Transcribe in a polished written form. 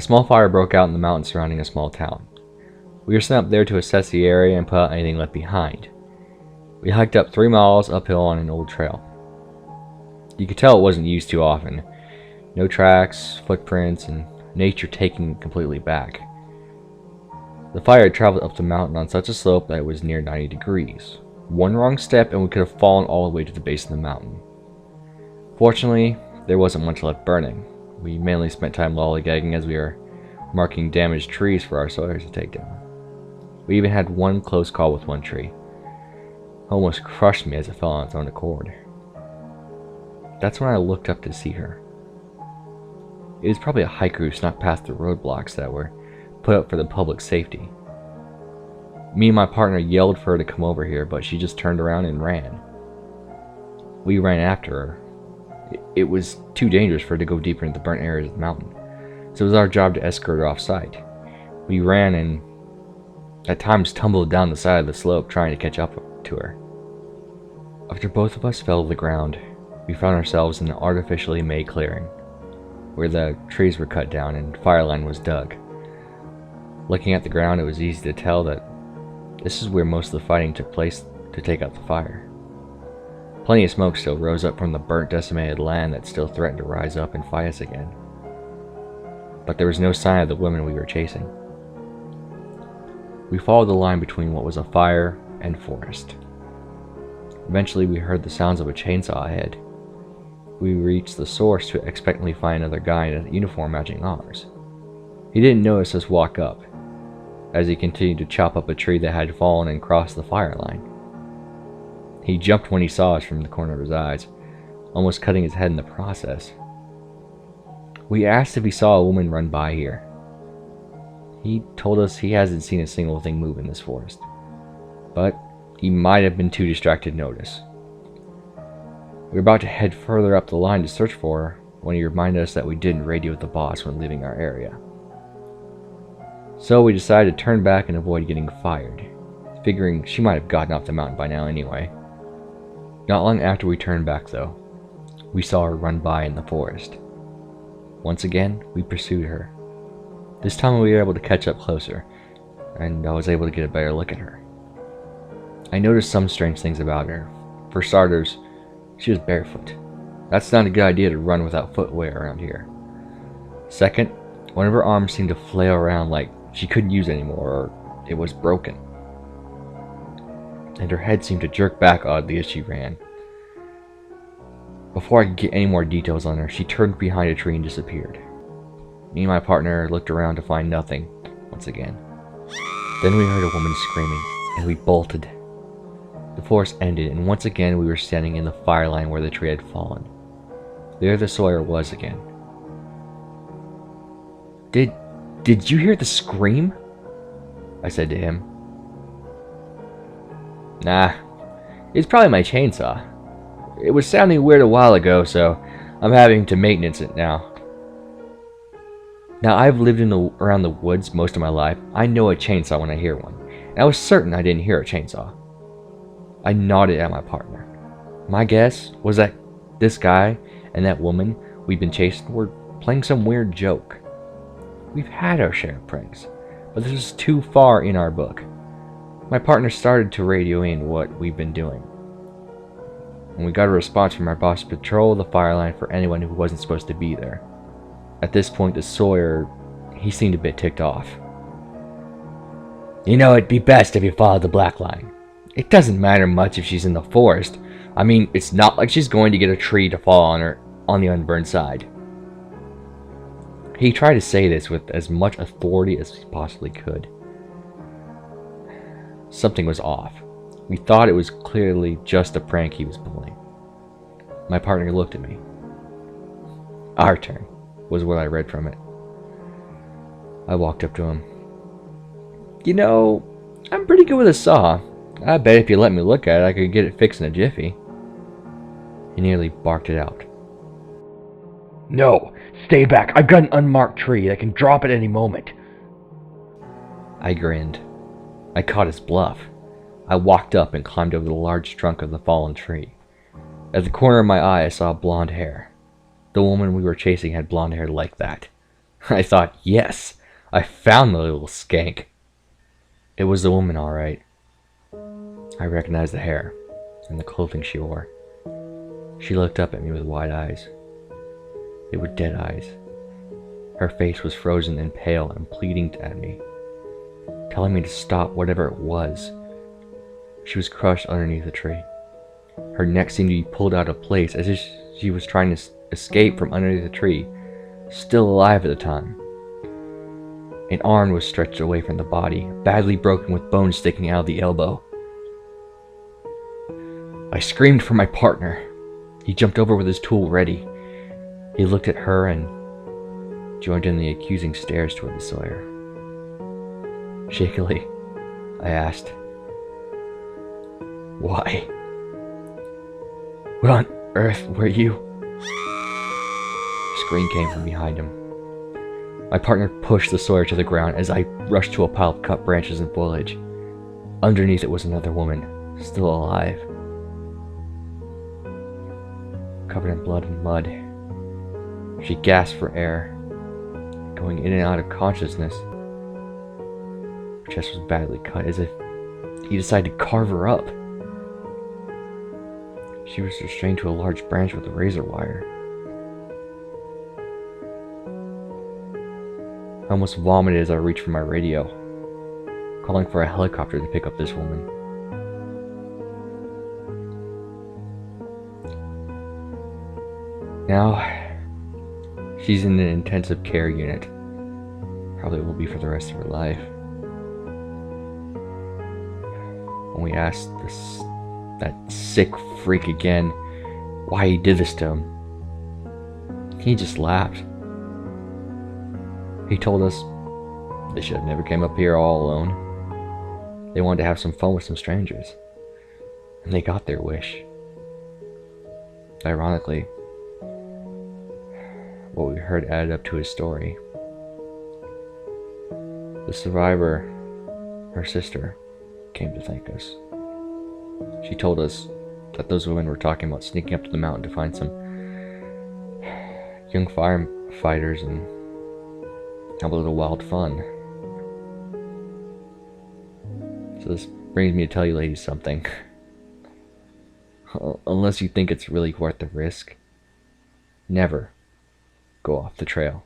small fire broke out in the mountains surrounding a small town. We were sent up there to assess the area and put out anything left behind. We hiked up 3 miles uphill on an old trail. You could tell it wasn't used too often. No tracks, footprints, and nature taking completely back. The fire had traveled up the mountain on such a slope that it was near 90 degrees. One wrong step and we could have fallen all the way to the base of the mountain. Fortunately, there wasn't much left burning. We mainly spent time lollygagging as we were marking damaged trees for our sawyers to take down. We even had one close call with one tree. Almost crushed me as it fell on its own accord. That's when I looked up to see her. It was probably a hiker who snuck past the roadblocks that were put up for the public's safety. Me and my partner yelled for her to come over here, but she just turned around and ran. We ran after her. It was too dangerous for her to go deeper into the burnt areas of the mountain, so it was our job to escort her off-site. We ran and at times tumbled down the side of the slope trying to catch up to her. After both of us fell to the ground, we found ourselves in an artificially made clearing, where the trees were cut down and fire line was dug. Looking at the ground, it was easy to tell that this is where most of the fighting took place to take out the fire. Plenty of smoke still rose up from the burnt, decimated land that still threatened to rise up and fight us again. But there was no sign of the women we were chasing. We followed the line between what was a fire and forest. Eventually we heard the sounds of a chainsaw ahead. We reached the source to expectantly find another guy in a uniform matching ours. He didn't notice us walk up, as he continued to chop up a tree that had fallen and crossed the fire line. He jumped when he saw us from the corner of his eyes, almost cutting his head in the process. We asked if he saw a woman run by here. He told us he hasn't seen a single thing move in this forest, but he might have been too distracted to notice. We were about to head further up the line to search for her when he reminded us that we didn't radio with the boss when leaving our area. So we decided to turn back and avoid getting fired, figuring she might have gotten off the mountain by now anyway. Not long after we turned back though, we saw her run by in the forest. Once again, we pursued her. This time we were able to catch up closer, and I was able to get a better look at her. I noticed some strange things about her. For starters, she was barefoot. That's not a good idea to run without footwear around here. Second, one of her arms seemed to flail around like she couldn't use it anymore, or it was broken. And her head seemed to jerk back oddly as she ran. Before I could get any more details on her, she turned behind a tree and disappeared. Me and my partner looked around to find nothing once again. Then we heard a woman screaming, and we bolted. The forest ended, and once again we were standing in the fire line where the tree had fallen. There the Sawyer was again. Did you hear the scream? I said to him. Nah, it's probably my chainsaw. It was sounding weird a while ago, so I'm having to maintenance it now. Now, I've lived around the woods most of my life. I know a chainsaw when I hear one, and I was certain I didn't hear a chainsaw. I nodded at my partner. My guess was that this guy and that woman we'd been chasing were playing some weird joke. We've had our share of pranks, but this was too far in our book. My partner started to radio in what we've been doing, and we got a response from our boss to patrol the fire line for anyone who wasn't supposed to be there. At this point, the Sawyer, he seemed a bit ticked off. You know, it'd be best if you followed the black line. It doesn't matter much if she's in the forest. I mean, it's not like she's going to get a tree to fall on her on the unburned side. He tried to say this with as much authority as he possibly could. Something was off. We thought it was clearly just a prank he was pulling. My partner looked at me. Our turn, was what I read from it. I walked up to him. You know, I'm pretty good with a saw. I bet if you let me look at it, I could get it fixed in a jiffy. He nearly barked it out. No, stay back. I've got an unmarked tree that can drop at any moment. I grinned. I caught his bluff. I walked up and climbed over the large trunk of the fallen tree. At the corner of my eye, I saw blonde hair. The woman we were chasing had blonde hair like that. I thought, yes, I found the little skank. It was the woman, all right. I recognized the hair and the clothing she wore. She looked up at me with wide eyes. They were dead eyes. Her face was frozen and pale and pleading at me, telling me to stop whatever it was. She was crushed underneath a tree. Her neck seemed to be pulled out of place as if she was trying to escape from underneath the tree, still alive at the time. An arm was stretched away from the body, badly broken with bones sticking out of the elbow. I screamed for my partner. He jumped over with his tool ready. He looked at her and joined in the accusing stares toward the Sawyer. Shakily, I asked, "Why? What on earth were you?" A scream came from behind him. My partner pushed the Sawyer to the ground as I rushed to a pile of cut branches and foliage. Underneath it was another woman, still alive, covered in blood and mud. She gasped for air, going in and out of consciousness. Her chest was badly cut, as if he decided to carve her up. She was restrained to a large branch with a razor wire. I almost vomited as I reached for my radio, calling for a helicopter to pick up this woman. Now, she's in an intensive care unit. Probably will be for the rest of her life. When we asked that sick freak again why he did this to him, he just laughed. He told us they should have never came up here all alone. They wanted to have some fun with some strangers, and they got their wish. Ironically, what we heard added up to his story. The survivor, her sister, came to thank us. She told us that those women were talking about sneaking up to the mountain to find some young firefighters and have a little wild fun. So this brings me to tell you ladies something. Unless you think it's really worth the risk, never go off the trail.